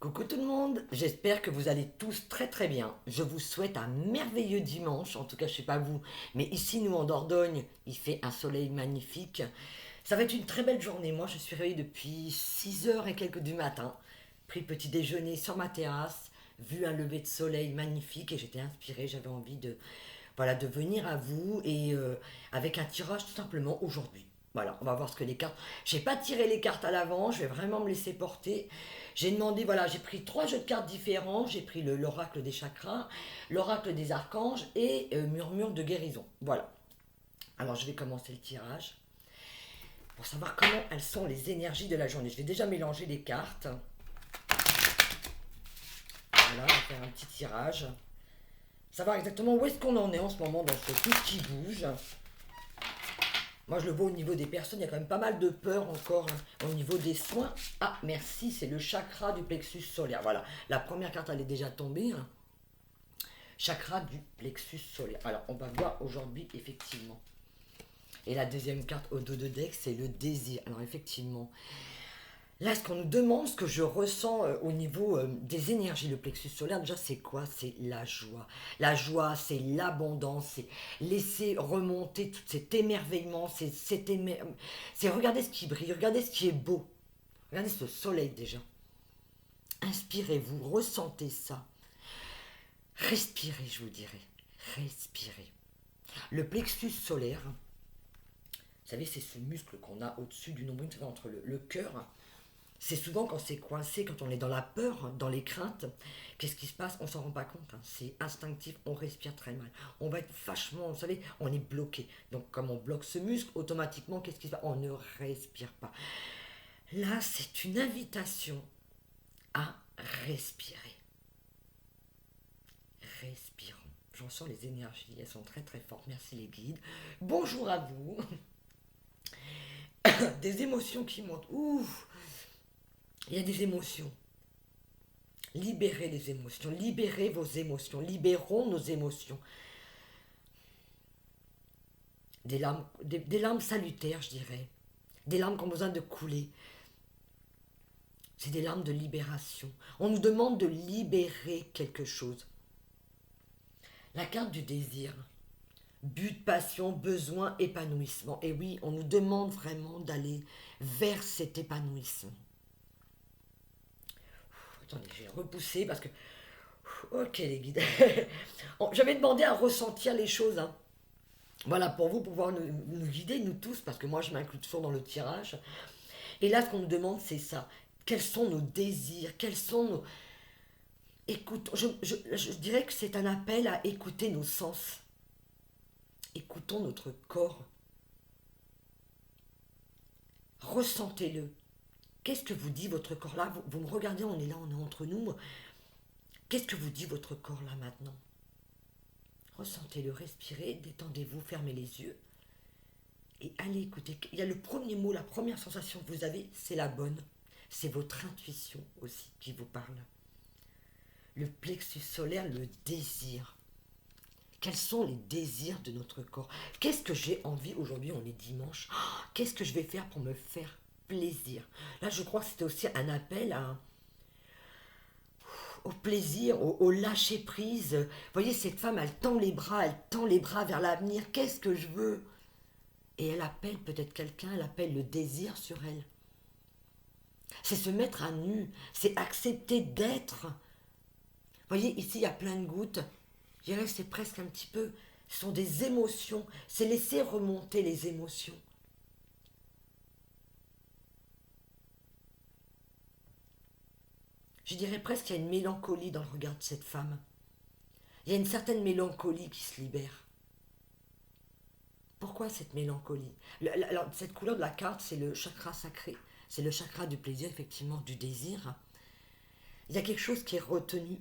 Coucou tout le monde, j'espère que vous allez tous très très bien. Je vous souhaite un merveilleux dimanche, en tout cas je sais pas vous, mais ici nous en Dordogne, il fait un soleil magnifique. Ça va être une très belle journée. Moi je suis réveillée depuis 6 heures et quelques du matin, pris petit déjeuner sur ma terrasse, vu un lever de soleil magnifique et j'étais inspirée, j'avais envie de, voilà, de venir à vous et avec un tirage tout simplement aujourd'hui. Voilà, on va voir ce que les cartes. J'ai pas tiré les cartes à l'avant, je vais vraiment me laisser porter. J'ai demandé, voilà, j'ai pris trois jeux de cartes différents. J'ai pris l'oracle des chakras, l'oracle des archanges et murmure de guérison. Voilà. Alors je vais commencer le tirage pour savoir comment elles sont les énergies de la journée. Je vais déjà mélanger les cartes. Voilà, on va faire un petit tirage. Savoir exactement où est-ce qu'on en est en ce moment dans ce tout qui bouge. Moi, je le vois au niveau des personnes, il y a quand même pas mal de peur encore au niveau des soins. Ah, merci, c'est le chakra du plexus solaire. Voilà, la première carte, elle est déjà tombée, hein. Chakra du plexus solaire. Alors, on va voir aujourd'hui, effectivement. Et la deuxième carte au dos de deck, c'est le désir. Alors, effectivement, là, ce qu'on nous demande, ce que je ressens au niveau des énergies, le plexus solaire, déjà, c'est quoi? C'est la joie. La joie, c'est l'abondance, c'est laisser remonter tout cet émerveillement, c'est regarder ce qui brille, regarder ce qui est beau. Regardez ce soleil déjà. Inspirez-vous, ressentez ça. Respirez, je vous dirais. Respirez. Le plexus solaire, vous savez, c'est ce muscle qu'on a au-dessus du nombril, entre le cœur. C'est souvent quand c'est coincé, quand on est dans la peur, dans les craintes, qu'est-ce qui se passe? On s'en rend pas compte, hein. C'est instinctif, on respire très mal. On va être vachement, vous savez, on est bloqué. Donc comme on bloque ce muscle, automatiquement, qu'est-ce qui se passe? On ne respire pas. Là, c'est une invitation à respirer. Respirons. J'en sens les énergies, elles sont très très fortes. Merci les guides. Bonjour à vous. Des émotions qui montent. Ouh, il y a des émotions. Libérez les émotions, libérez vos émotions, libérons nos émotions. Des larmes salutaires, je dirais. Des larmes qui ont besoin de couler. C'est des larmes de libération. On nous demande de libérer quelque chose. La carte du désir. But, passion, besoin, épanouissement. Et oui, on nous demande vraiment d'aller vers cet épanouissement. Attendez, j'ai repoussé parce que... Ok les guides. J'avais demandé à ressentir les choses, hein. Voilà, pour vous pouvoir nous guider, nous tous, parce que moi je m'inclus toujours dans le tirage. Et là, ce qu'on nous demande, c'est ça. Quels sont nos désirs? Quels sont nos... Écoute, je dirais que c'est un appel à écouter nos sens. Écoutons notre corps. Ressentez-le. Qu'est-ce que vous dit votre corps là? Vous me regardez, on est là, on est entre nous. Qu'est-ce que vous dit votre corps là maintenant? Ressentez-le, respirez, détendez-vous, fermez les yeux. Et allez écouter. Il y a le premier mot, la première sensation que vous avez, c'est la bonne. C'est votre intuition aussi qui vous parle. Le plexus solaire, le désir. Quels sont les désirs de notre corps? Qu'est-ce que j'ai envie aujourd'hui? On est dimanche. Qu'est-ce que je vais faire pour me faire plaisir? Là, je crois que c'était aussi un appel au plaisir, au lâcher prise. Vous voyez, cette femme, elle tend les bras vers l'avenir. Qu'est-ce que je veux? Et elle appelle peut-être quelqu'un, elle appelle le désir sur elle. C'est se mettre à nu, c'est accepter d'être. Vous voyez, ici, il y a plein de gouttes. Je dirais que c'est presque un petit peu... Ce sont des émotions. C'est laisser remonter les émotions. Je dirais presque qu'il y a une mélancolie dans le regard de cette femme. Il y a une certaine mélancolie qui se libère. Pourquoi cette mélancolie? Alors, cette couleur de la carte, c'est le chakra sacré. C'est le chakra du plaisir, effectivement, du désir. Il y a quelque chose qui est retenu.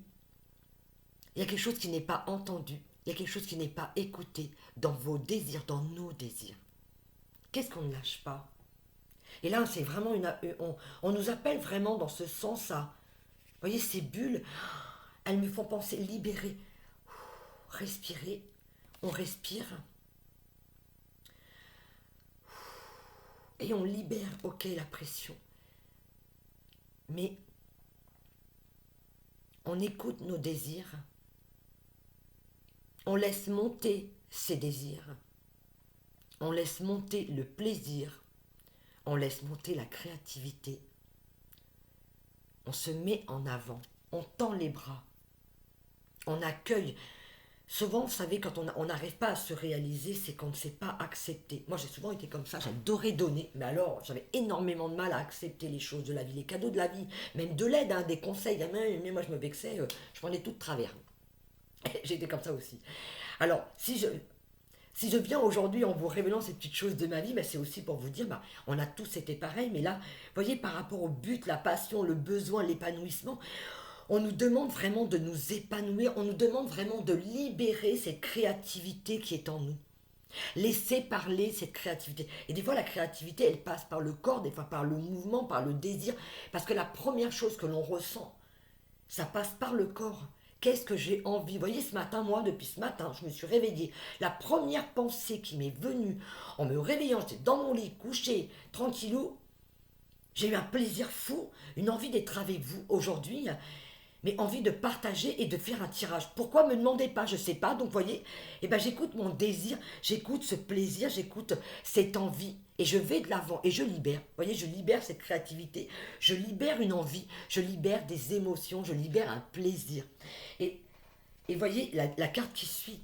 Il y a quelque chose qui n'est pas entendu. Il y a quelque chose qui n'est pas écouté dans vos désirs, dans nos désirs. Qu'est-ce qu'on ne lâche pas? Et là, c'est vraiment on nous appelle vraiment dans ce sens à... Vous voyez, ces bulles, elles me font penser libérer. Respirer. On respire. Et on libère, ok, la pression. Mais on écoute nos désirs, on laisse monter ces désirs, on laisse monter le plaisir, on laisse monter la créativité, on se met en avant, on tend les bras, on accueille. Souvent, vous savez, quand on n'arrive pas à se réaliser, c'est qu'on ne sait pas accepter. Moi, j'ai souvent été comme ça, j'adorais donner, mais alors, j'avais énormément de mal à accepter les choses de la vie, les cadeaux de la vie, même de l'aide, hein, des conseils. Mais moi, je me vexais, je prenais tout de travers. J'étais comme ça aussi. Alors, si je viens aujourd'hui en vous révélant ces petites choses de ma vie, ben, c'est aussi pour vous dire, ben, on a tous été pareil, mais là, vous voyez, par rapport au but, la passion, le besoin, l'épanouissement, on nous demande vraiment de nous épanouir, on nous demande vraiment de libérer cette créativité qui est en nous. Laisser parler cette créativité. Et des fois, la créativité, elle passe par le corps, des fois par le mouvement, par le désir, parce que la première chose que l'on ressent, ça passe par le corps. Qu'est-ce que j'ai envie? Vous voyez, ce matin, moi, depuis ce matin, je me suis réveillée. La première pensée qui m'est venue en me réveillant, j'étais dans mon lit, couché, tranquillou. J'ai eu un plaisir fou, une envie d'être avec vous aujourd'hui, mais envie de partager et de faire un tirage. Pourquoi me demandez pas? Je sais pas. Donc, vous voyez, eh ben, j'écoute mon désir, j'écoute ce plaisir, j'écoute cette envie. Et je vais de l'avant et je libère. Vous voyez, je libère cette créativité, je libère une envie, je libère des émotions, je libère un plaisir. Et, et voyez, la carte qui suit,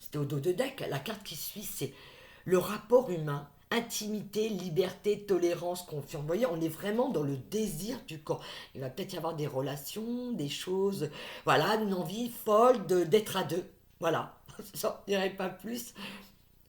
c'était au dos de deck, la carte qui suit, c'est le rapport humain. Intimité, liberté, tolérance, confiance. Vous voyez, on est vraiment dans le désir du corps. Il va peut-être y avoir des relations, des choses, voilà, une envie folle d'être à deux. Voilà, j'en dirai pas plus.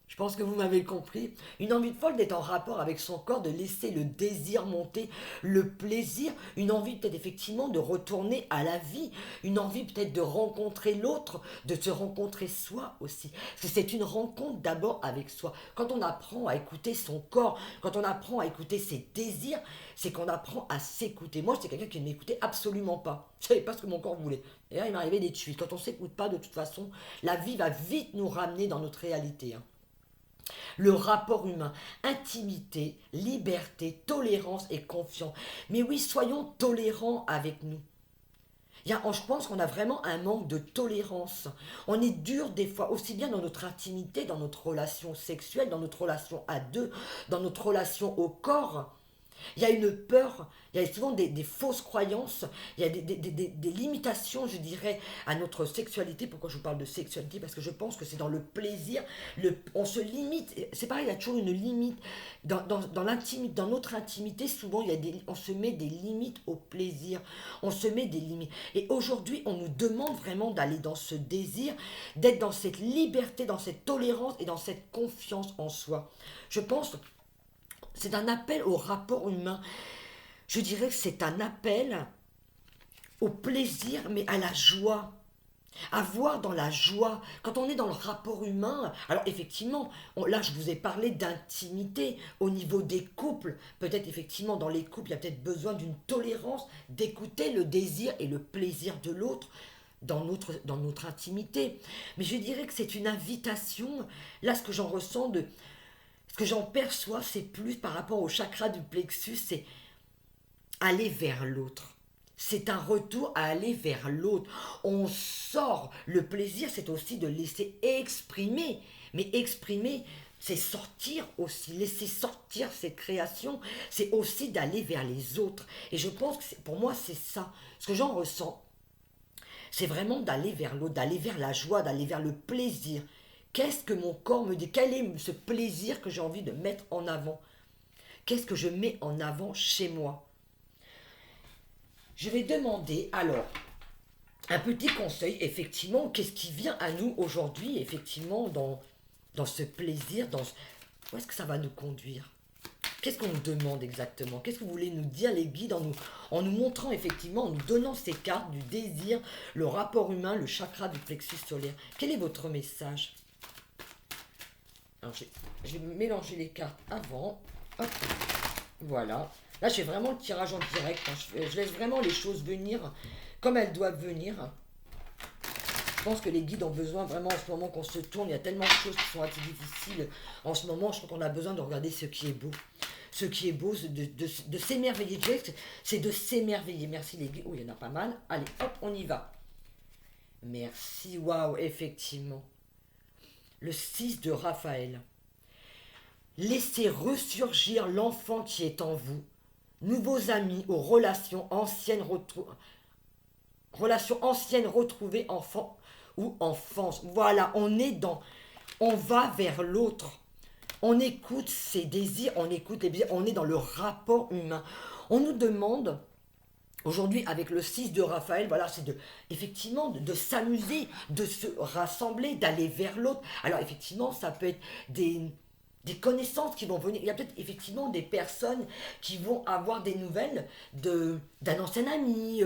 Je pense que vous m'avez compris. Une envie folle d'être en rapport avec son corps, de laisser le désir monter, le plaisir, une envie peut-être effectivement de retourner à la vie, une envie peut-être de rencontrer l'autre, de se rencontrer soi aussi. Parce que c'est une rencontre d'abord avec soi. Quand on apprend à écouter son corps, quand on apprend à écouter ses désirs, c'est qu'on apprend à s'écouter. Moi, j'étais quelqu'un qui ne m'écoutait absolument pas. Je ne savais pas ce que mon corps voulait. Et là, il m'arrivait des fuites. Quand on ne s'écoute pas, de toute façon, la vie va vite nous ramener dans notre réalité, hein. Le rapport humain, intimité, liberté, tolérance et confiance. Mais oui, soyons tolérants avec nous. Je pense qu'on a vraiment un manque de tolérance. On est dur des fois, aussi bien dans notre intimité, dans notre relation sexuelle, dans notre relation à deux, dans notre relation au corps. Il y a une peur, il y a souvent des fausses croyances, il y a des limitations, je dirais, à notre sexualité. Pourquoi je vous parle de sexualité? Parce que je pense que c'est dans le plaisir, on se limite, c'est pareil, il y a toujours une limite. Dans l'intimité, dans notre intimité, souvent, on se met des limites au plaisir, on se met des limites. Et aujourd'hui, on nous demande vraiment d'aller dans ce désir, d'être dans cette liberté, dans cette tolérance et dans cette confiance en soi. Je pense c'est un appel au rapport humain. Je dirais que c'est un appel au plaisir, mais à la joie. À voir dans la joie. Quand on est dans le rapport humain, alors effectivement, là je vous ai parlé d'intimité au niveau des couples. Peut-être effectivement dans les couples, il y a peut-être besoin d'une tolérance, d'écouter le désir et le plaisir de l'autre dans notre intimité. Mais je dirais que c'est une invitation. Là, ce que j'en ressens ce que j'en perçois, c'est plus par rapport au chakra du plexus, c'est aller vers l'autre. C'est un retour à aller vers l'autre. On sort. Le plaisir, c'est aussi de laisser exprimer. Mais exprimer, c'est sortir aussi. Laisser sortir cette création, c'est aussi d'aller vers les autres. Et je pense que pour moi, c'est ça. Ce que j'en ressens, c'est vraiment d'aller vers l'autre, d'aller vers la joie, d'aller vers le plaisir. Qu'est-ce que mon corps me dit? Quel est ce plaisir que j'ai envie de mettre en avant? Qu'est-ce que je mets en avant chez moi? Je vais demander alors un petit conseil, effectivement, qu'est-ce qui vient à nous aujourd'hui, effectivement, dans ce plaisir, où est-ce que ça va nous conduire? Qu'est-ce qu'on nous demande exactement? Qu'est-ce que vous voulez nous dire les guides en nous montrant effectivement, en nous donnant ces cartes du désir, le rapport humain, le chakra du plexus solaire? Quel est votre message? Alors, je vais mélanger les cartes avant. Hop, voilà. Là, je fais vraiment le tirage en direct, hein. Je laisse vraiment les choses venir comme elles doivent venir. Je pense que les guides ont besoin vraiment en ce moment qu'on se tourne. Il y a tellement de choses qui sont assez difficiles. En ce moment, je crois qu'on a besoin de regarder ce qui est beau. Ce qui est beau, c'est de s'émerveiller. C'est de s'émerveiller. Merci les guides. Oh, il y en a pas mal. Allez, hop, on y va. Merci, waouh, effectivement. Le 6 de Raphaël. Laissez ressurgir l'enfant qui est en vous. Nouveaux amis aux relations anciennes retrouvées enfant ou enfance. Voilà, on va vers l'autre. On écoute ses désirs, on écoute les désirs, on est dans le rapport humain. On nous demande, aujourd'hui avec le 6 de Raphaël, voilà, c'est effectivement de s'amuser, de se rassembler, d'aller vers l'autre. Alors effectivement, ça peut être des connaissances qui vont venir. Il y a peut-être effectivement des personnes qui vont avoir des nouvelles d'un ancien ami,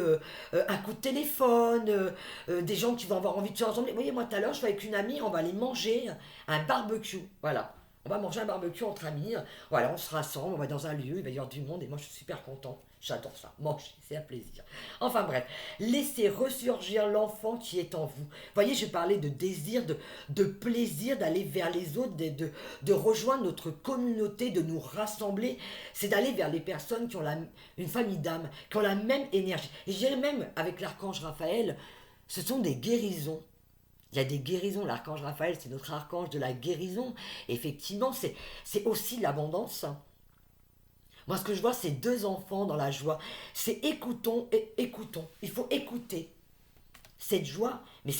un coup de téléphone, des gens qui vont avoir envie de se rassembler. Vous voyez, moi tout à l'heure, je suis avec une amie, on va aller manger un barbecue. Voilà. On va manger un barbecue entre amis. Voilà, on se rassemble, on va dans un lieu, il va y avoir du monde et moi je suis super content. J'adore ça. Manger, c'est un plaisir. Enfin bref, laissez ressurgir l'enfant qui est en vous. Vous voyez, je parlais de désir, de plaisir d'aller vers les autres, de rejoindre notre communauté, de nous rassembler. C'est d'aller vers les personnes qui ont une famille d'âme, qui ont la même énergie. Et je dirais même, avec l'archange Raphaël, ce sont des guérisons. Il y a des guérisons. L'archange Raphaël, c'est notre archange de la guérison. Effectivement, c'est aussi l'abondance. Moi, ce que je vois, c'est deux enfants dans la joie. C'est écoutons et écoutons. Il faut écouter cette joie. Mais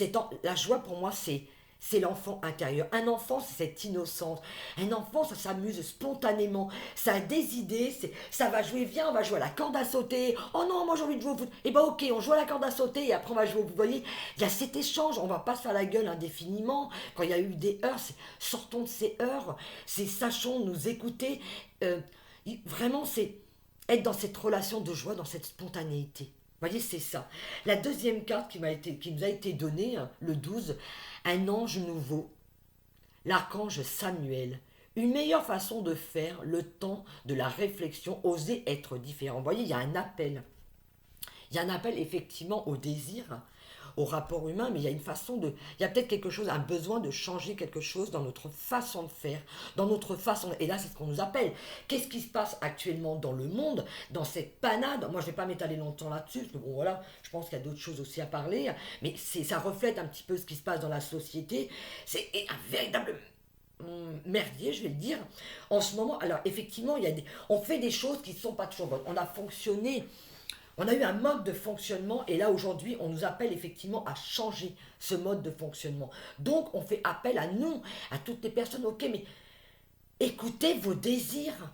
la joie, pour moi, c'est l'enfant intérieur. Un enfant, c'est cette innocence. Un enfant, ça s'amuse spontanément. Ça a des idées. Ça va jouer. Viens, on va jouer à la corde à sauter. Oh non, moi j'ai envie de jouer au foot. Eh ben ok, on joue à la corde à sauter et après on va jouer au foot. Vous voyez, il y a cet échange. On va pas se faire la gueule indéfiniment. Quand il y a eu des heurts, sortons de ces heurts. Sachons nous écouter. Vraiment, c'est être dans cette relation de joie, dans cette spontanéité. Vous voyez, c'est ça. La deuxième carte qui nous a été donnée, le 12, un ange nouveau, l'archange Samuel. Une meilleure façon de faire le temps de la réflexion, oser être différent. Vous voyez, il y a un appel. Il y a un appel effectivement au désir, au rapport humain, mais il y a une façon de... Il y a peut-être quelque chose, un besoin de changer quelque chose dans notre façon de faire, dans notre façon... Et là, c'est ce qu'on nous appelle. Qu'est-ce qui se passe actuellement dans le monde, dans cette panade? Moi, je ne vais pas m'étaler longtemps là-dessus, parce que bon, voilà, je pense qu'il y a d'autres choses aussi à parler, mais ça reflète un petit peu ce qui se passe dans la société. C'est un véritable merdier, je vais le dire, en ce moment. Alors, effectivement, on fait des choses qui ne sont pas toujours bonnes. On a fonctionné... On a eu un mode de fonctionnement et là aujourd'hui on nous appelle effectivement à changer ce mode de fonctionnement. Donc on fait appel à nous, à toutes les personnes, ok, mais écoutez vos désirs.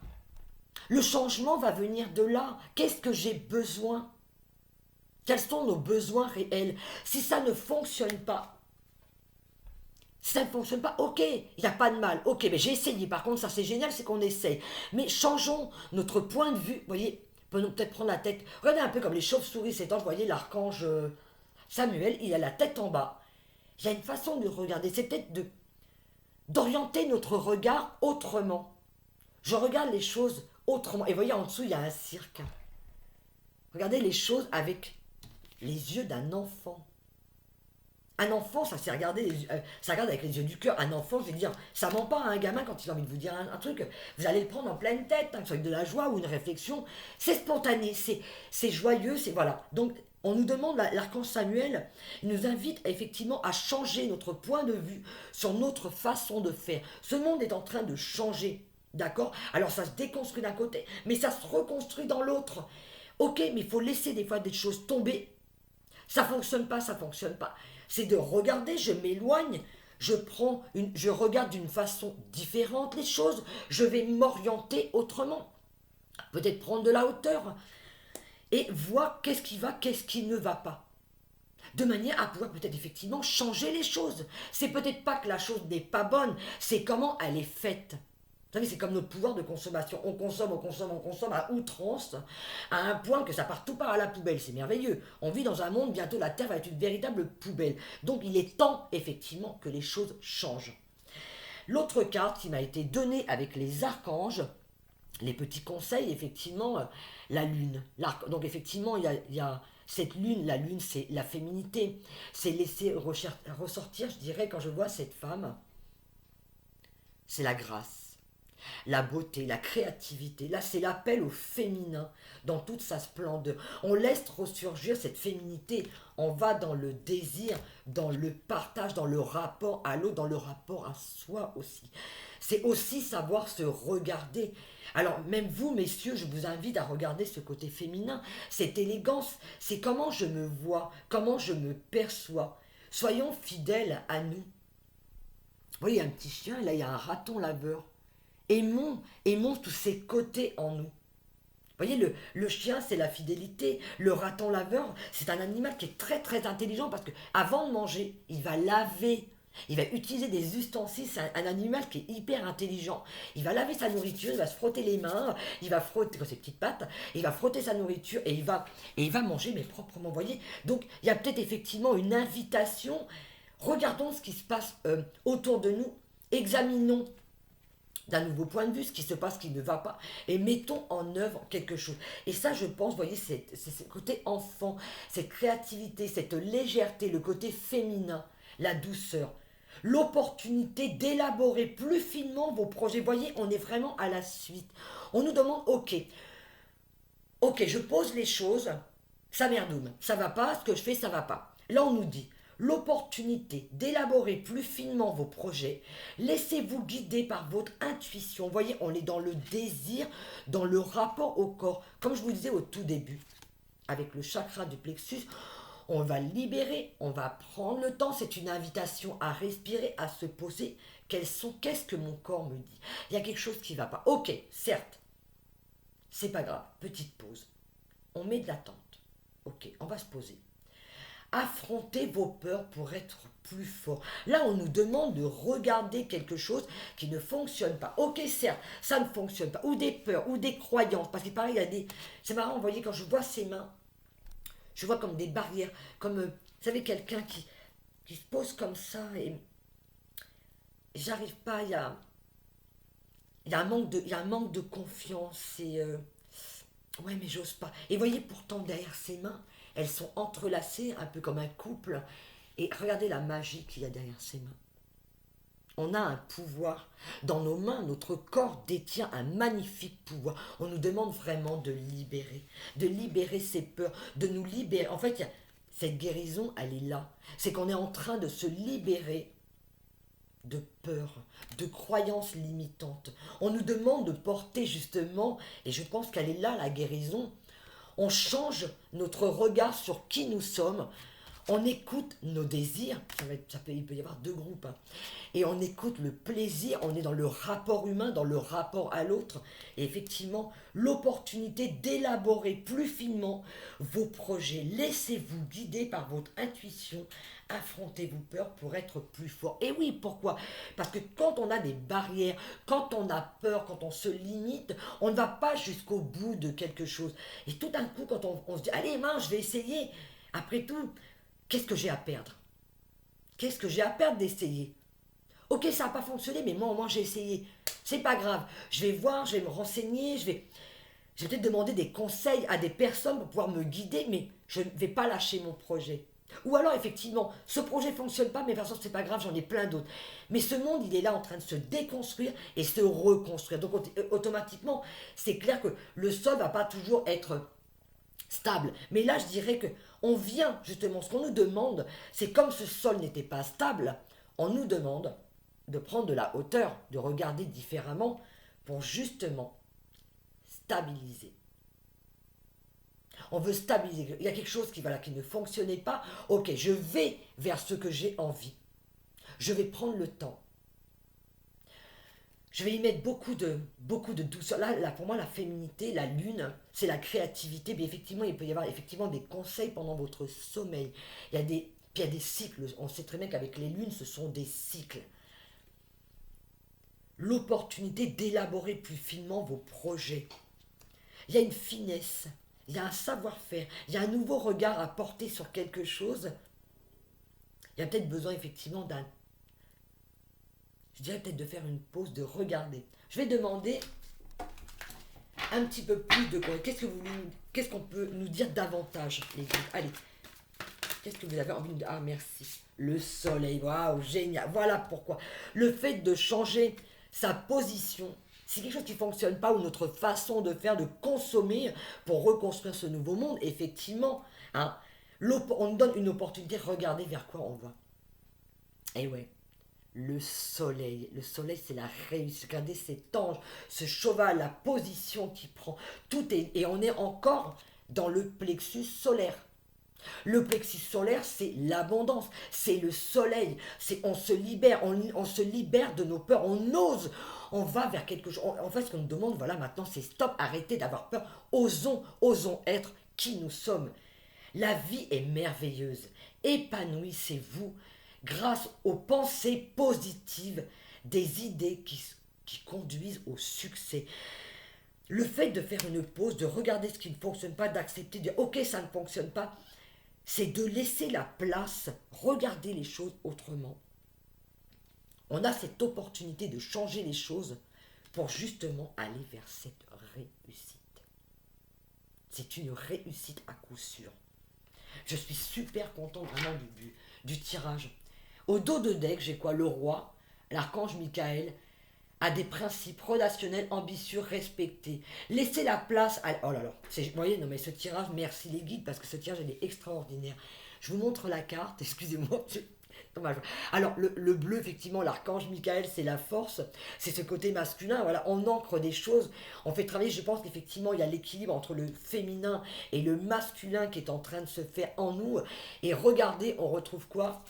Le changement va venir de là. Qu'est-ce que j'ai besoin? Quels sont nos besoins réels? Si ça ne fonctionne pas, ok, il n'y a pas de mal, ok, mais j'ai essayé, par contre ça c'est génial, c'est qu'on essaye. Mais changeons notre point de vue, vous voyez, peut peut-être prendre la tête. Regardez un peu comme les chauves-souris, ces temps, vous voyez l'archange Samuel, il a la tête en bas. Il y a une façon de regarder, c'est peut-être d'orienter notre regard autrement. Je regarde les choses autrement. Et vous voyez, en dessous, il y a un cirque. Regardez les choses avec les yeux d'un enfant. Un enfant, ça ça regarde avec les yeux du cœur. Un enfant, je vais dire, ça ment pas à un gamin quand il a envie de vous dire un truc. Vous allez le prendre en pleine tête, que ce soit de la joie ou une réflexion. C'est spontané, c'est joyeux, c'est voilà. Donc, on nous demande, l'archange Samuel, il nous invite effectivement à changer notre point de vue sur notre façon de faire. Ce monde est en train de changer, d'accord? Alors, ça se déconstruit d'un côté, mais ça se reconstruit dans l'autre. Ok, mais il faut laisser des fois des choses tomber. Ça fonctionne pas, ça fonctionne pas. C'est de regarder, je m'éloigne, je regarde d'une façon différente les choses, je vais m'orienter autrement. Peut-être prendre de la hauteur et voir qu'est-ce qui va, qu'est-ce qui ne va pas. De manière à pouvoir peut-être effectivement changer les choses. C'est peut-être pas que la chose n'est pas bonne, c'est comment elle est faite. Vous savez, c'est comme notre pouvoir de consommation. On consomme, on consomme, on consomme à outrance, à un point que ça part tout part à la poubelle. C'est merveilleux. On vit dans un monde, bientôt la Terre va être une véritable poubelle. Donc il est temps, effectivement, que les choses changent. L'autre carte qui m'a été donnée avec les archanges, les petits conseils, effectivement, la lune. Donc effectivement, il y a cette lune. La lune, c'est la féminité. C'est laisser ressortir, je dirais, quand je vois cette femme, c'est la grâce. la beauté, la créativité. Là, c'est l'appel au féminin dans toute sa splendeur. On laisse ressurgir cette féminité. On va dans le désir, dans le partage, dans le rapport à l'autre, dans le rapport à soi aussi. C'est aussi savoir se regarder. Alors, même vous, messieurs, je vous invite à regarder ce côté féminin, cette élégance. C'est comment je me vois, comment je me perçois. Soyons fidèles à nous. Vous voyez, il y a un petit chien, et là, il y a un raton laveur. Aimons tous ces côtés en nous. Vous voyez, le chien, c'est la fidélité. Le raton laveur, c'est un animal qui est très très intelligent parce que avant de manger, il va laver. Il va utiliser des ustensiles. C'est un animal qui est hyper intelligent. Il va laver sa nourriture, il va se frotter les mains, il va frotter ses petites pattes, il va frotter sa nourriture et il va manger, mais proprement. Vous voyez, donc il y a peut-être effectivement une invitation. Regardons ce qui se passe autour de nous. Examinons d'un nouveau point de vue, ce qui se passe, ce qui ne va pas, et mettons en œuvre quelque chose. Et ça, je pense, vous voyez, c'est ce côté enfant, cette créativité, cette légèreté, le côté féminin, la douceur, l'opportunité d'élaborer plus finement vos projets. Vous voyez, on est vraiment à la suite. On nous demande, ok, je pose les choses, ça merdoune, ça va pas, ce que je fais, ça va pas. Là, on nous dit, l'opportunité d'élaborer plus finement vos projets. Laissez-vous guider par votre intuition. Vous voyez, on est dans le désir, dans le rapport au corps. Comme je vous disais au tout début, avec le chakra du plexus, on va libérer, on va prendre le temps. C'est une invitation à respirer, à se poser. Qu'est-ce que mon corps me dit? Il y a quelque chose qui ne va pas. Ok, certes, c'est pas grave. Petite pause. On met de l'attente. Ok, on va se poser. Affrontez vos peurs pour être plus fort. Là, on nous demande de regarder quelque chose qui ne fonctionne pas. Ok, certes, ça ne fonctionne pas. Ou des peurs, ou des croyances. Parce que pareil, il y a des... C'est marrant, vous voyez, quand je vois ses mains, je vois comme des barrières, comme, vous savez, quelqu'un qui se pose comme ça et j'arrive pas, il y a un manque de confiance et... ouais, mais j'ose pas. Et voyez pourtant derrière ses mains, elles sont entrelacées, un peu comme un couple. Et regardez la magie qu'il y a derrière ses mains. On a un pouvoir dans nos mains, notre corps détient un magnifique pouvoir. On nous demande vraiment de libérer ses peurs, de nous libérer. En fait, cette guérison, elle est là. C'est qu'on est en train de se libérer de peur, de croyances limitantes. On nous demande de porter justement, et je pense qu'elle est là la guérison, on change notre regard sur qui nous sommes, on écoute nos désirs, il peut y avoir deux groupes, hein, et on écoute le plaisir, on est dans le rapport humain, dans le rapport à l'autre, et effectivement, l'opportunité d'élaborer plus finement vos projets. Laissez-vous guider par votre intuition, affrontez vos peurs pour être plus fort. Et oui, pourquoi? Parce que quand on a des barrières, quand on a peur, quand on se limite, on ne va pas jusqu'au bout de quelque chose. Et tout d'un coup, quand on se dit, allez, mince, je vais essayer. Après tout, qu'est-ce que j'ai à perdre? Qu'est-ce que j'ai à perdre d'essayer? Ok, ça n'a pas fonctionné, mais moi, au moins, j'ai essayé. C'est pas grave. Je vais voir, je vais me renseigner, je vais peut-être demander des conseils à des personnes pour pouvoir me guider, mais je ne vais pas lâcher mon projet. Ou alors, effectivement, ce projet ne fonctionne pas, mais de toute façon, c'est pas grave, j'en ai plein d'autres. Mais ce monde, il est là en train de se déconstruire et se reconstruire. Donc, automatiquement, c'est clair que le sol ne va pas toujours être stable. Mais là, je dirais que on vient, justement, ce qu'on nous demande, c'est comme ce sol n'était pas stable, on nous demande de prendre de la hauteur, de regarder différemment pour justement stabiliser. On veut stabiliser. Il y a quelque chose qui ne fonctionnait pas. Ok, je vais vers ce que j'ai envie. Je vais prendre le temps. Je vais y mettre beaucoup de douceur. Là, pour moi, la féminité, la lune, c'est la créativité. Mais effectivement, il peut y avoir effectivement des conseils pendant votre sommeil. Il y a des cycles. On sait très bien qu'avec les lunes, ce sont des cycles. L'opportunité d'élaborer plus finement vos projets. Il y a une finesse, il y a un savoir-faire, il y a un nouveau regard à porter sur quelque chose. Il y a peut-être besoin effectivement je dirais peut-être de faire une pause, de regarder. Je vais demander un petit peu plus de quoi. Qu'est-ce qu'on peut nous dire davantage, les gars? Allez, qu'est-ce que vous avez envie de dire? Ah, merci. Le soleil, waouh, génial. Voilà pourquoi. Le fait de changer sa position, Si quelque chose qui ne fonctionne pas ou notre façon de faire, de consommer pour reconstruire ce nouveau monde, effectivement, hein, on nous donne une opportunité, regardez vers quoi on va. Et ouais, le soleil c'est la réussite. Regardez cet ange, ce cheval, la position qu'il prend, tout est, et on est encore dans le plexus solaire. Le plexus solaire, c'est l'abondance, c'est le soleil, c'est on se libère de nos peurs, on ose, on va vers quelque chose. En fait, ce qu'on nous demande, voilà, maintenant, c'est stop, arrêtez d'avoir peur, osons être qui nous sommes. La vie est merveilleuse, épanouissez-vous grâce aux pensées positives, des idées qui conduisent au succès. Le fait de faire une pause, de regarder ce qui ne fonctionne pas, d'accepter, de dire ok, ça ne fonctionne pas, c'est de laisser la place, regarder les choses autrement. On a cette opportunité de changer les choses pour justement aller vers cette réussite. C'est une réussite à coup sûr. Je suis super content vraiment du tirage. Au dos de deck, j'ai quoi? Le roi, l'archange Michael, a des principes relationnels ambitieux respectés. Laissez la place à... Oh là là, vous voyez, non mais ce tirage, merci les guides, parce que ce tirage, il est extraordinaire. Je vous montre la carte, excusez-moi. Dommage. Alors, le bleu, effectivement, l'archange Michael, c'est la force, c'est ce côté masculin. Voilà, on ancre des choses, on fait travailler. Je pense qu'effectivement, il y a l'équilibre entre le féminin et le masculin qui est en train de se faire en nous. Et regardez, on retrouve quoi?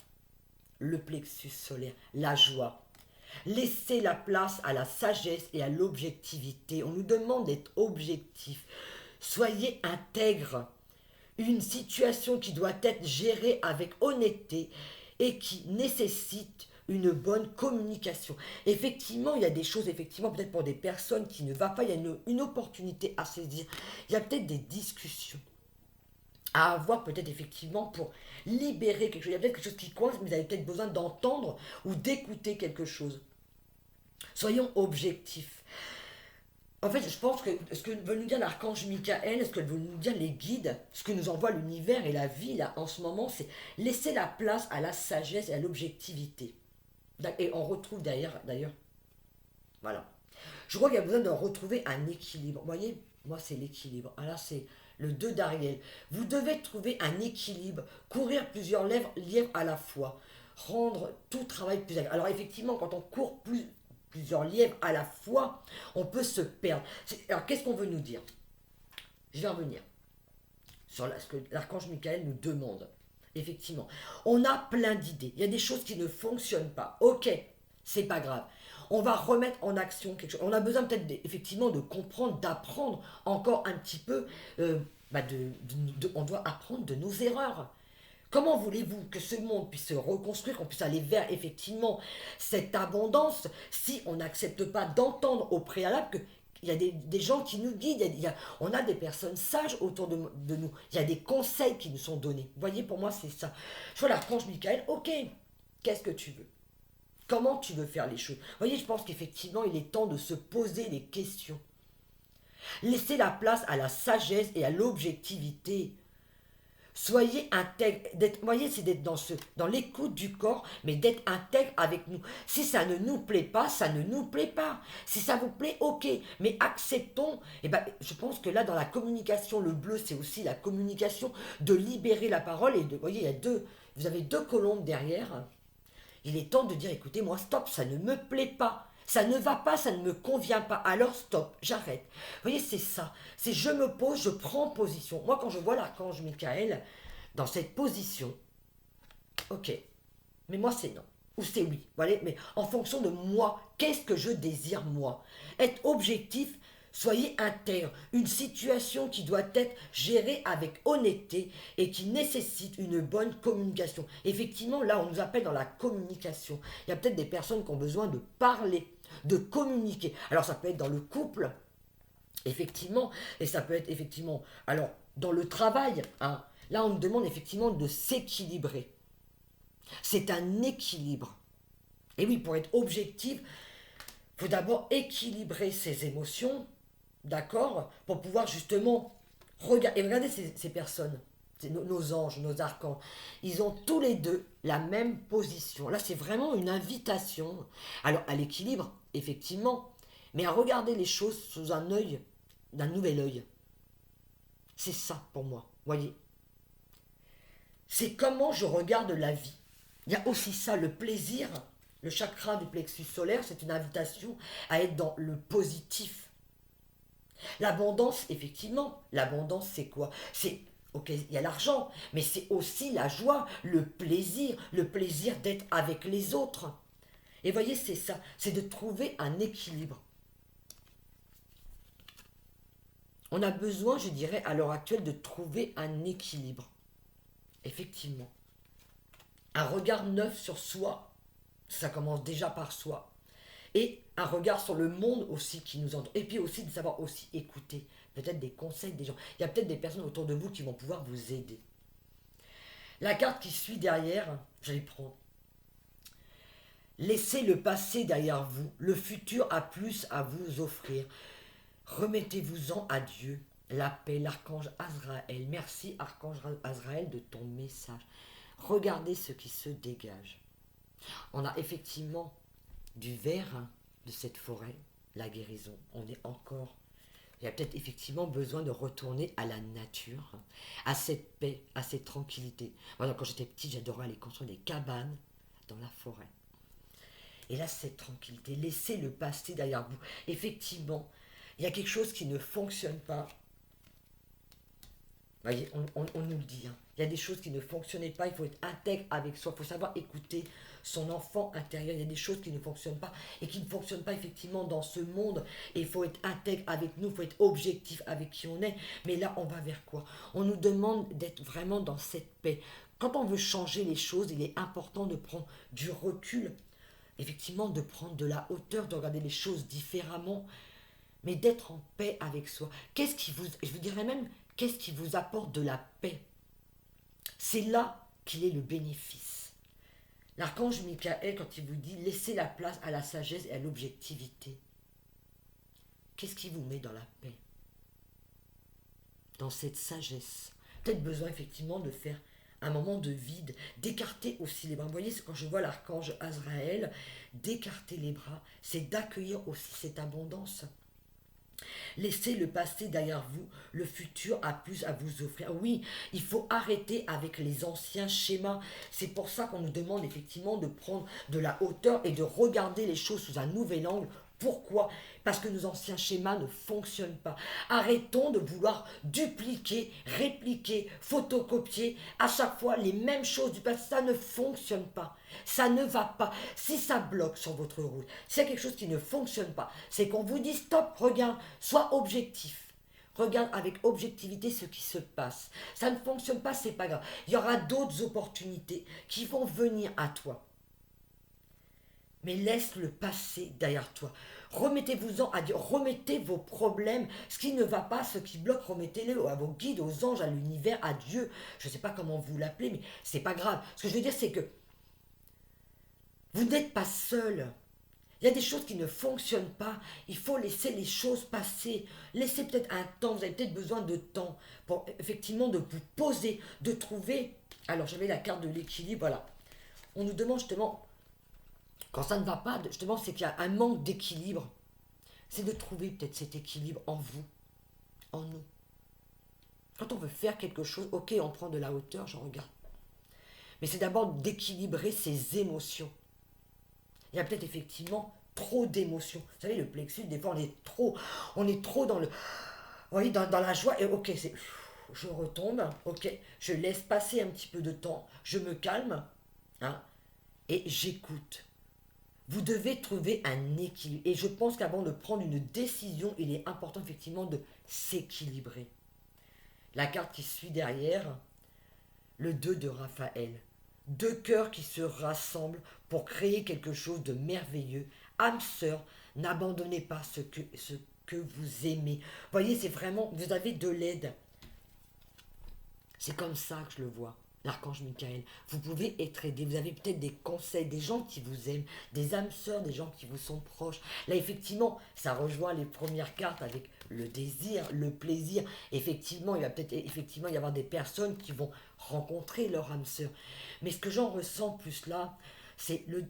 Le plexus solaire, la joie. Laissez la place à la sagesse et à l'objectivité. On nous demande d'être objectif. Soyez intègre. Une situation qui doit être gérée avec honnêteté et qui nécessite une bonne communication. Effectivement, il y a des choses, effectivement, peut-être pour des personnes qui ne va pas, il y a une opportunité à saisir. Il y a peut-être des discussions à avoir peut-être effectivement pour libérer quelque chose. Il y a peut-être quelque chose qui coince, mais vous avez peut-être besoin d'entendre ou d'écouter quelque chose. Soyons objectifs. En fait, je pense que ce que veut nous dire l'archange Michael, ce que veut nous dire les guides, ce que nous envoie l'univers et la vie là en ce moment, c'est laisser la place à la sagesse et à l'objectivité. Et on retrouve d'ailleurs, voilà. Je crois qu'il y a besoin de retrouver un équilibre. Vous voyez, moi c'est l'équilibre. Ah là, c'est le 2 d'Ariel. Vous devez trouver un équilibre, courir plusieurs lièvres à la fois, rendre tout travail plus agréable. Alors effectivement, quand on court plusieurs lièvres à la fois, on peut se perdre. Alors qu'est-ce qu'on veut nous dire? Je vais revenir sur ce que l'archange Michael nous demande. Effectivement, on a plein d'idées. Il y a des choses qui ne fonctionnent pas. Ok, c'est pas grave. On va remettre en action quelque chose. On a besoin peut-être effectivement de comprendre, d'apprendre encore un petit peu. On doit apprendre de nos erreurs. Comment voulez-vous que ce monde puisse se reconstruire, qu'on puisse aller vers effectivement cette abondance si on n'accepte pas d'entendre au préalable que il y a des gens qui nous guident, on a des personnes sages autour de nous, il y a des conseils qui nous sont donnés. Vous voyez, pour moi, c'est ça. Je vois l'archange Michael, ok, qu'est-ce que tu veux? Comment tu veux faire les choses? Vous voyez, je pense qu'effectivement, il est temps de se poser les questions. Laissez la place à la sagesse et à l'objectivité. Soyez intègre. Voyez, c'est d'être dans l'écoute du corps, mais d'être intègre avec nous. Si ça ne nous plaît pas, ça ne nous plaît pas. Si ça vous plaît, ok. Mais acceptons. Et ben, je pense que là, dans la communication, le bleu, c'est aussi la communication de libérer la parole. Et vous voyez, vous avez deux colombes derrière. Il est temps de dire, écoutez, moi, stop, ça ne me plaît pas. Ça ne va pas, ça ne me convient pas. Alors stop, j'arrête. Vous voyez, c'est ça. C'est je me pose, je prends position. Moi, quand je vois l'archange Michael dans cette position, ok. Mais moi, c'est non. Ou c'est oui. Voilà. Mais en fonction de moi, qu'est-ce que je désire moi? Être objectif, soyez intègre. Une situation qui doit être gérée avec honnêteté et qui nécessite une bonne communication. Effectivement, là, on nous appelle dans la communication. Il y a peut-être des personnes qui ont besoin de parler, de communiquer. Alors, ça peut être dans le couple, effectivement, et ça peut être effectivement, alors, dans le travail, hein. Là, on nous demande effectivement de s'équilibrer. C'est un équilibre. Et oui, pour être objectif, il faut d'abord équilibrer ses émotions, d'accord? Pour pouvoir justement regarder. Et regardez ces personnes, nos anges, nos archanges. Ils ont tous les deux la même position. Là, c'est vraiment une invitation. Alors, à l'équilibre, effectivement, mais à regarder les choses sous un œil, d'un nouvel œil. C'est ça pour moi, voyez. C'est comment je regarde la vie. Il y a aussi ça, le plaisir. Le chakra du plexus solaire, c'est une invitation à être dans le positif. L'abondance, effectivement, l'abondance c'est quoi? C'est, ok, il y a l'argent, mais c'est aussi la joie, le plaisir d'être avec les autres. Et voyez, c'est ça, c'est de trouver un équilibre. On a besoin, je dirais, à l'heure actuelle, de trouver un équilibre. Effectivement. Un regard neuf sur soi, ça commence déjà par soi. Et un regard sur le monde aussi qui nous entoure. Et puis aussi de savoir aussi écouter. Peut-être des conseils des gens. Il y a peut-être des personnes autour de vous qui vont pouvoir vous aider. La carte qui suit derrière, je vais prendre. Laissez le passé derrière vous. Le futur a plus à vous offrir. Remettez-vous-en à Dieu. La paix, l'archange Azraël. Merci, archange Azraël, de ton message. Regardez ce qui se dégage. On a effectivement du vert de cette forêt, la guérison. On est encore. Il y a peut-être effectivement besoin de retourner à la nature, à cette paix, à cette tranquillité. Moi, quand j'étais petite, j'adorais aller construire des cabanes dans la forêt. Et là, cette tranquillité, laissez le passé derrière vous. Effectivement, il y a quelque chose qui ne fonctionne pas. Vous voyez, on nous le dit. Hein. Il y a des choses qui ne fonctionnaient pas. Il faut être intègre avec soi. Il faut savoir écouter son enfant intérieur. Il y a des choses qui ne fonctionnent pas et qui ne fonctionnent pas effectivement dans ce monde. Et il faut être intègre avec nous. Il faut être objectif avec qui on est. Mais là, on va vers quoi? On nous demande d'être vraiment dans cette paix. Quand on veut changer les choses, il est important de prendre du recul. Effectivement, de prendre de la hauteur, de regarder les choses différemment, mais d'être en paix avec soi. Qu'est-ce qui vous, je vous dirais même, qu'est-ce qui vous apporte de la paix? C'est là qu'il est le bénéfice. L'archange Michael, quand il vous dit laissez la place à la sagesse et à l'objectivité, qu'est-ce qui vous met dans la paix? Dans cette sagesse. Peut-être besoin effectivement de faire un moment de vide, d'écarter aussi les bras. Vous voyez, quand je vois l'archange Azraël, d'écarter les bras, c'est d'accueillir aussi cette abondance. Laissez le passé derrière vous, le futur a plus à vous offrir. Oui, il faut arrêter avec les anciens schémas. C'est pour ça qu'on nous demande effectivement de prendre de la hauteur et de regarder les choses sous un nouvel angle. Pourquoi? Parce que nos anciens schémas ne fonctionnent pas. Arrêtons de vouloir dupliquer, répliquer, photocopier à chaque fois les mêmes choses du passé. Ça ne fonctionne pas. Ça ne va pas. Si ça bloque sur votre route, s'il y a quelque chose qui ne fonctionne pas, c'est qu'on vous dit stop, regarde, sois objectif. Regarde avec objectivité ce qui se passe. Ça ne fonctionne pas, c'est pas grave. Il y aura d'autres opportunités qui vont venir à toi. Mais laisse le passé derrière toi. Remettez-vous-en à Dieu. Remettez vos problèmes. Ce qui ne va pas, ce qui bloque, remettez-le à vos guides, aux anges, à l'univers, à Dieu. Je ne sais pas comment vous l'appelez, mais c'est pas grave. Ce que je veux dire, c'est que vous n'êtes pas seul. Il y a des choses qui ne fonctionnent pas. Il faut laisser les choses passer. Laissez peut-être un temps. Vous avez peut-être besoin de temps pour effectivement de vous poser, de trouver. Alors j'avais la carte de l'équilibre. Voilà. On nous demande justement, quand ça ne va pas, justement, c'est qu'il y a un manque d'équilibre. C'est de trouver peut-être cet équilibre en vous, en nous. Quand on veut faire quelque chose, ok, on prend de la hauteur, j'en regarde. Mais c'est d'abord d'équilibrer ses émotions. Il y a peut-être effectivement trop d'émotions. Vous savez, le plexus, des fois, on est trop dans le, vous voyez, dans la joie. Et ok, c'est, je retombe, ok, je laisse passer un petit peu de temps, je me calme, hein, et j'écoute. Vous devez trouver un équilibre. Et je pense qu'avant de prendre une décision, il est important effectivement de s'équilibrer. La carte qui suit derrière, le 2 de Raphaël. Deux cœurs qui se rassemblent pour créer quelque chose de merveilleux. Âme sœur, n'abandonnez pas ce que vous aimez. Voyez, c'est vraiment, vous avez de l'aide. C'est comme ça que je le vois, l'archange Michael. Vous pouvez être aidé, vous avez peut-être des conseils, des gens qui vous aiment, des âmes sœurs, des gens qui vous sont proches. Là, effectivement, ça rejoint les premières cartes avec le désir, le plaisir. Effectivement, il va peut-être effectivement y avoir des personnes qui vont rencontrer leur âme sœur. Mais ce que j'en ressens plus là, c'est le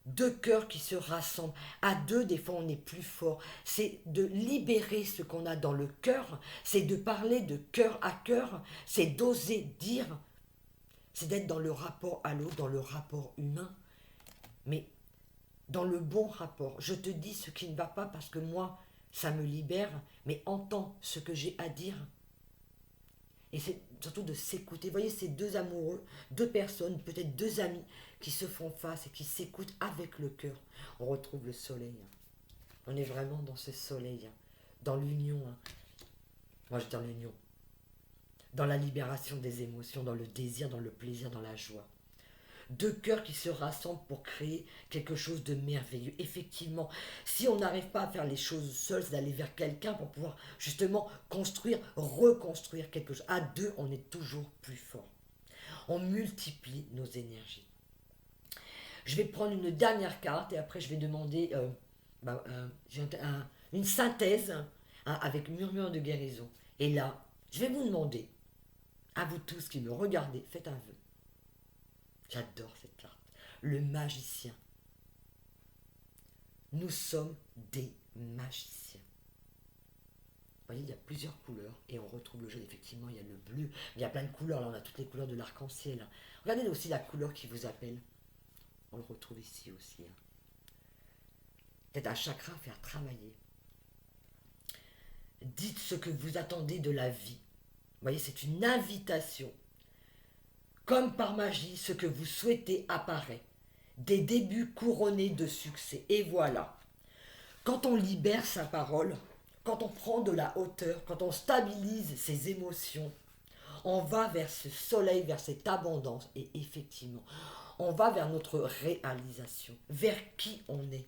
deux cœurs qui se rassemblent. À deux, des fois, on est plus fort. C'est de libérer ce qu'on a dans le cœur, c'est de parler de cœur à cœur, c'est d'oser dire, c'est d'être dans le rapport à l'autre, dans le rapport humain, mais dans le bon rapport. Je te dis ce qui ne va pas parce que moi, ça me libère, mais entends ce que j'ai à dire. Et c'est surtout de s'écouter. Vous voyez, ces deux amoureux, deux personnes, peut-être deux amis, qui se font face et qui s'écoutent avec le cœur. On retrouve le soleil. On est vraiment dans ce soleil, dans l'union. Moi, je dis dans l'union. Dans la libération des émotions, dans le désir, dans le plaisir, dans la joie. Deux cœurs qui se rassemblent pour créer quelque chose de merveilleux. Effectivement, si on n'arrive pas à faire les choses seuls, c'est d'aller vers quelqu'un pour pouvoir justement construire, reconstruire quelque chose. À deux, on est toujours plus fort. On multiplie nos énergies. Je vais prendre une dernière carte et après je vais demander une synthèse avec murmure de guérison. Et là, je vais vous demander, à vous tous qui me regardez, faites un vœu. J'adore cette carte. Le magicien. Nous sommes des magiciens. Vous voyez, il y a plusieurs couleurs et on retrouve le jaune. Effectivement, il y a le bleu. Il y a plein de couleurs. Là, on a toutes les couleurs de l'arc-en-ciel. Regardez aussi la couleur qui vous appelle. On le retrouve ici aussi. Peut-être un chakra à faire travailler. Dites ce que vous attendez de la vie. Vous voyez, c'est une invitation. Comme par magie, ce que vous souhaitez apparaît. Des débuts couronnés de succès. Et voilà. Quand on libère sa parole, quand on prend de la hauteur, quand on stabilise ses émotions, on va vers ce soleil, vers cette abondance. Et effectivement, on va vers notre réalisation, vers qui on est,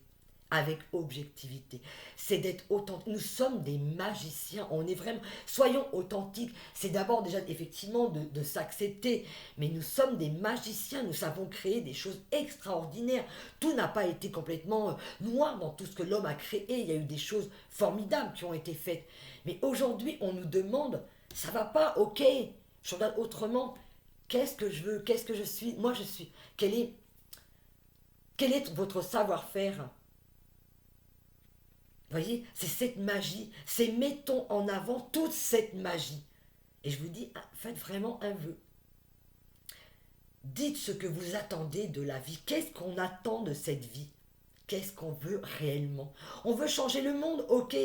avec objectivité. C'est d'être authentique. Nous sommes des magiciens, on est vraiment... Soyons authentiques. C'est d'abord déjà effectivement de s'accepter, mais nous sommes des magiciens, nous savons créer des choses extraordinaires. Tout n'a pas été complètement noir dans tout ce que l'homme a créé. Il y a eu des choses formidables qui ont été faites. Mais aujourd'hui, on nous demande, ça va pas, ok, je regarde autrement. Qu'est-ce que je veux? Qu'est-ce que je suis? Moi, je suis. Quel est votre savoir-faire? Vous voyez, c'est cette magie. C'est mettons en avant toute cette magie. Et je vous dis, faites vraiment un vœu. Dites ce que vous attendez de la vie. Qu'est-ce qu'on attend de cette vie? Qu'est-ce qu'on veut réellement? On veut changer le monde, ok.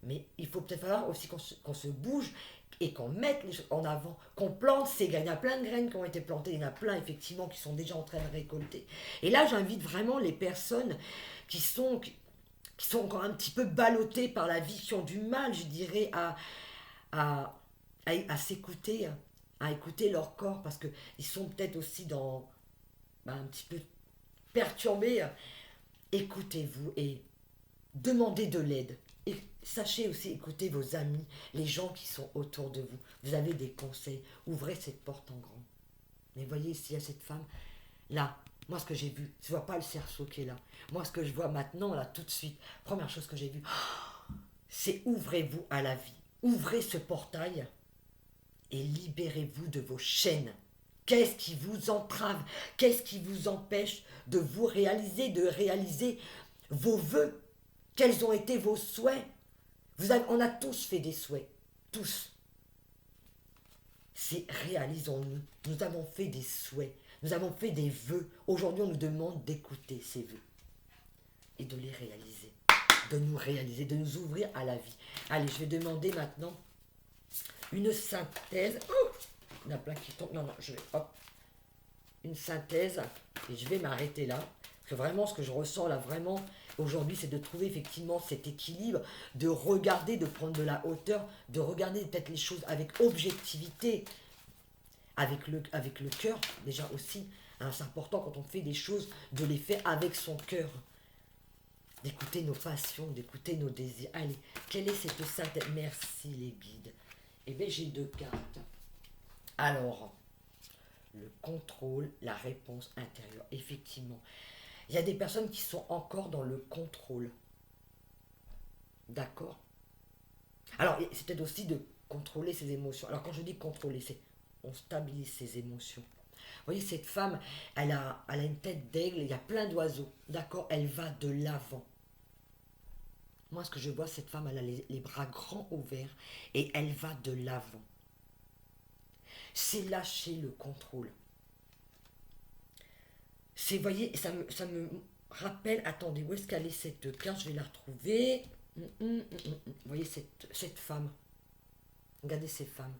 Mais il faut peut-être falloir aussi qu'on se bouge et qu'on mette les choses en avant, qu'on plante ces graines. Il y a plein de graines qui ont été plantées, il y en a plein effectivement qui sont déjà en train de récolter. Et là, j'invite vraiment les personnes qui sont encore un petit peu ballottées par la vie, qui ont du mal, je dirais, à, à s'écouter, à écouter leur corps, parce qu'ils sont peut-être aussi un petit peu perturbés. Écoutez-vous et demandez de l'aide. Et sachez aussi écouter vos amis, les gens qui sont autour de vous. Vous avez des conseils. Ouvrez cette porte en grand. Mais voyez ici, il y a cette femme. Là, moi ce que j'ai vu, je ne vois pas le cerceau qui est là. Moi ce que je vois maintenant, là, tout de suite, première chose que j'ai vue, c'est ouvrez-vous à la vie. Ouvrez ce portail et libérez-vous de vos chaînes. Qu'est-ce qui vous entrave? Qu'est-ce qui vous empêche de vous réaliser, de réaliser vos vœux? Quels ont été vos souhaits? On a tous fait des souhaits. Tous. C'est réalisons-nous. Nous avons fait des souhaits. Nous avons fait des vœux. Aujourd'hui, on nous demande d'écouter ces vœux. Et de les réaliser. De nous réaliser, de nous ouvrir à la vie. Allez, je vais demander maintenant une synthèse. Oh, il y en a plein qui tombent. Non, je vais... Hop. Une synthèse. Et je vais m'arrêter là. Parce que vraiment, ce que je ressens là, vraiment... Aujourd'hui, c'est de trouver effectivement cet équilibre, de regarder, de prendre de la hauteur, de regarder peut-être les choses avec objectivité, avec le cœur déjà aussi. C'est important quand on fait des choses, de les faire avec son cœur. D'écouter nos passions, d'écouter nos désirs. Allez, quelle est cette synthèse? Merci les guides. Eh bien, j'ai deux cartes. Alors, le contrôle, la réponse intérieure. Effectivement, il y a des personnes qui sont encore dans le contrôle. D'accord? Alors, c'est peut-être aussi de contrôler ses émotions. Alors, quand je dis contrôler, c'est on stabilise ses émotions. Vous voyez, cette femme, elle a une tête d'aigle, il y a plein d'oiseaux. D'accord? Elle va de l'avant. Moi, ce que je vois, cette femme, elle a les bras grands ouverts et elle va de l'avant. C'est lâcher le contrôle. C'est, vous voyez, ça me rappelle, attendez, où est-ce qu'elle est cette carte? Je vais la retrouver. Vous voyez cette femme. Regardez ces femmes.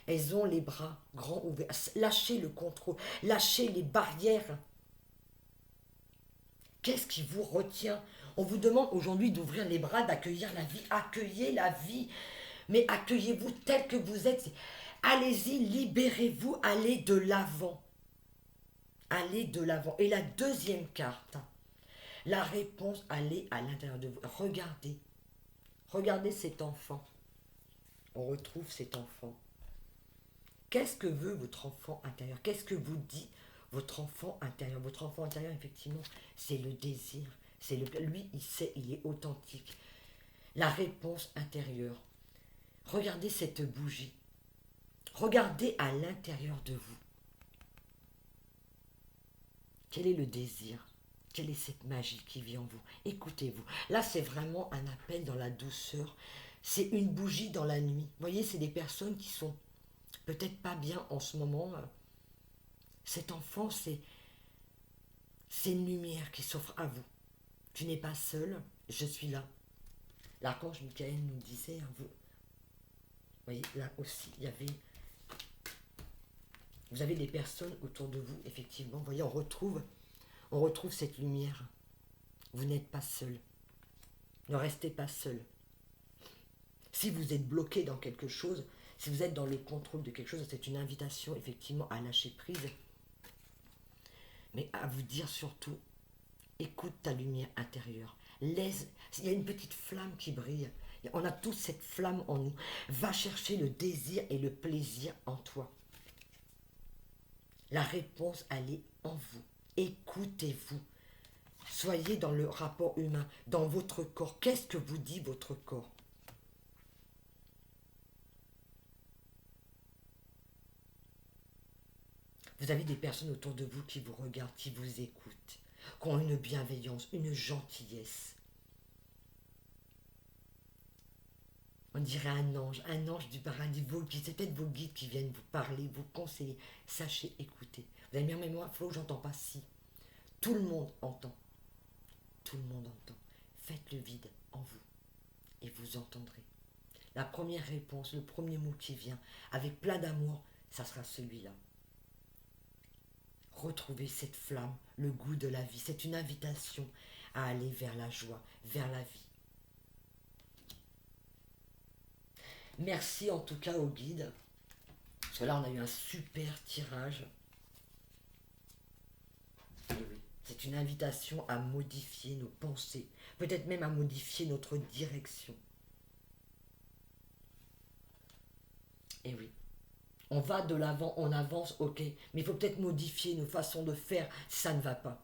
Elles ont les bras grands ouverts. Lâchez le contrôle. Lâchez les barrières. Qu'est-ce qui vous retient? On vous demande aujourd'hui d'ouvrir les bras, d'accueillir la vie. Accueillez la vie. Mais accueillez-vous tel que vous êtes. Allez-y, libérez-vous, allez de l'avant. Allez de l'avant. Et la deuxième carte, la réponse, elle est à l'intérieur de vous. Regardez. Regardez cet enfant. On retrouve cet enfant. Qu'est-ce que veut votre enfant intérieur? Qu'est-ce que vous dit votre enfant intérieur? Votre enfant intérieur, effectivement, c'est le désir. Lui, il sait, il est authentique. La réponse intérieure. Regardez cette bougie. Regardez à l'intérieur de vous. Quel est le désir? Quelle est cette magie qui vit en vous? Écoutez-vous. Là, c'est vraiment un appel dans la douceur. C'est une bougie dans la nuit. Vous voyez, c'est des personnes qui sont peut-être pas bien en ce moment. Cet enfant, c'est une lumière qui s'offre à vous. Tu n'es pas seul, je suis là. L'archange Michael nous disait, vous voyez, là aussi, il y avait... Vous avez des personnes autour de vous, effectivement. Vous voyez, on retrouve cette lumière. Vous n'êtes pas seul. Ne restez pas seul. Si vous êtes bloqué dans quelque chose, si vous êtes dans le contrôle de quelque chose, c'est une invitation, effectivement, à lâcher prise. Mais à vous dire surtout, écoute ta lumière intérieure. Laisse, il y a une petite flamme qui brille. On a tous cette flamme en nous. Va chercher le désir et le plaisir en toi. La réponse, elle est en vous. Écoutez-vous. Soyez dans le rapport humain, dans votre corps. Qu'est-ce que vous dit votre corps? Vous avez des personnes autour de vous qui vous regardent, qui vous écoutent, qui ont une bienveillance, une gentillesse. On dirait un ange du paradis, c'est peut-être vos guides qui viennent vous parler, vous conseiller. Sachez écouter. Vous allez me dire, mais moi, Flo, j'entends pas si. Tout le monde entend. Tout le monde entend. Faites le vide en vous et vous entendrez. La première réponse, le premier mot qui vient, avec plein d'amour, ça sera celui-là. Retrouvez cette flamme, le goût de la vie. C'est une invitation à aller vers la joie, vers la vie. Merci en tout cas au guide. Parce que là, on a eu un super tirage. Et oui, c'est une invitation à modifier nos pensées. Peut-être même à modifier notre direction. Et oui. On va de l'avant, on avance, ok. Mais il faut peut-être modifier nos façons de faire si ça ne va pas.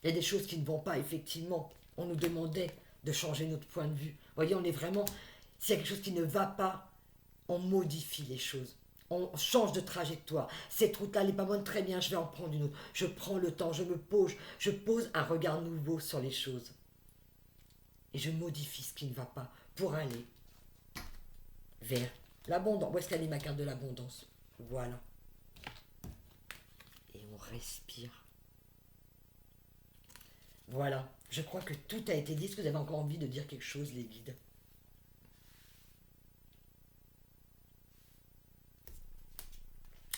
Il y a des choses qui ne vont pas, effectivement. On nous demandait de changer notre point de vue. Vous voyez, on est vraiment... S'il y a quelque chose qui ne va pas, on modifie les choses. On change de trajectoire. Cette route-là n'est pas bonne, très bien, je vais en prendre une autre. Je prends le temps, je pose un regard nouveau sur les choses. Et je modifie ce qui ne va pas pour aller vers l'abondance. Où est-ce qu'elle est ma carte de l'abondance? Voilà. Et on respire. Voilà. Je crois que tout a été dit. Est-ce que vous avez encore envie de dire quelque chose, les guides?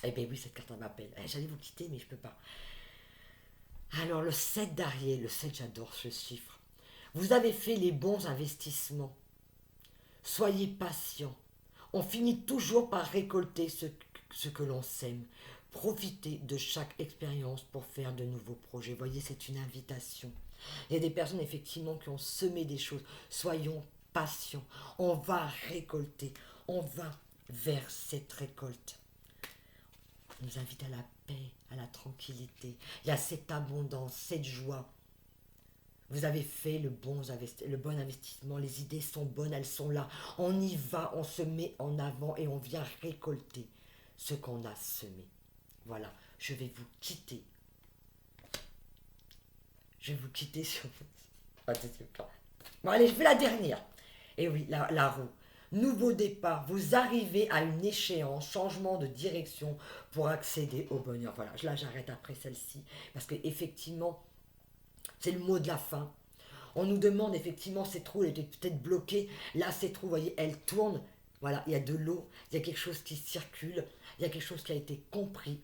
Eh bien oui, cette carte m'appelle. J'allais vous quitter, mais je peux pas. Alors, le 7 d'Ariel, le 7, j'adore ce chiffre. Vous avez fait les bons investissements. Soyez patient. On finit toujours par récolter ce que l'on sème. Profitez de chaque expérience pour faire de nouveaux projets. Voyez, c'est une invitation. Il y a des personnes effectivement qui ont semé des choses. Soyons patients. On va récolter. On va vers cette récolte. On nous invite à la paix, à la tranquillité. Il y a cette abondance, cette joie. Vous avez fait le bon investissement, les idées sont bonnes, elles sont là. On y va, on se met en avant et on vient récolter ce qu'on a semé. Voilà, je vais vous quitter. Je vais vous quitter sur... Ah, bon, allez, je fais la dernière. Et oui, la roue. Nouveau départ, vous arrivez à une échéance, changement de direction pour accéder au bonheur. Voilà, là j'arrête après celle-ci, parce que effectivement, c'est le mot de la fin. On nous demande effectivement, cette roue elle était peut-être bloquée. Là, cette roue, vous voyez, elle tourne. Voilà, il y a de l'eau, il y a quelque chose qui circule, il y a quelque chose qui a été compris.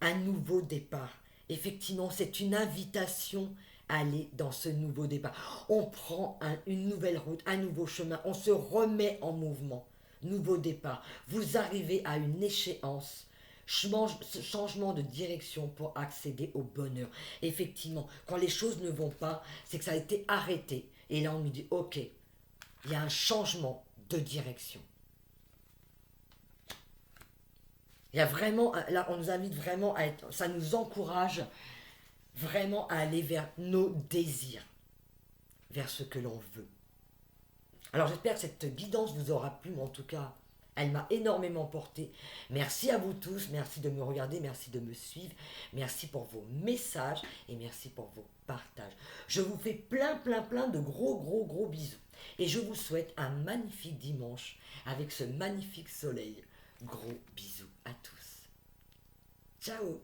Un nouveau départ. Effectivement, c'est une invitation à aller dans ce nouveau départ. On prend une nouvelle route, un nouveau chemin, on se remet en mouvement. Nouveau départ. Vous arrivez à une échéance. Changement de direction pour accéder au bonheur. Effectivement, quand les choses ne vont pas, c'est que ça a été arrêté. Et là, on nous dit, ok, il y a un changement de direction. Il y a vraiment, là, on nous invite vraiment à être, ça nous encourage vraiment à aller vers nos désirs, vers ce que l'on veut. Alors j'espère que cette guidance vous aura plu, mais en tout cas, elle m'a énormément porté. Merci à vous tous, merci de me regarder, merci de me suivre, merci pour vos messages et merci pour vos partages. Je vous fais plein de gros bisous. Et je vous souhaite un magnifique dimanche avec ce magnifique soleil. Gros bisous à tous. Ciao.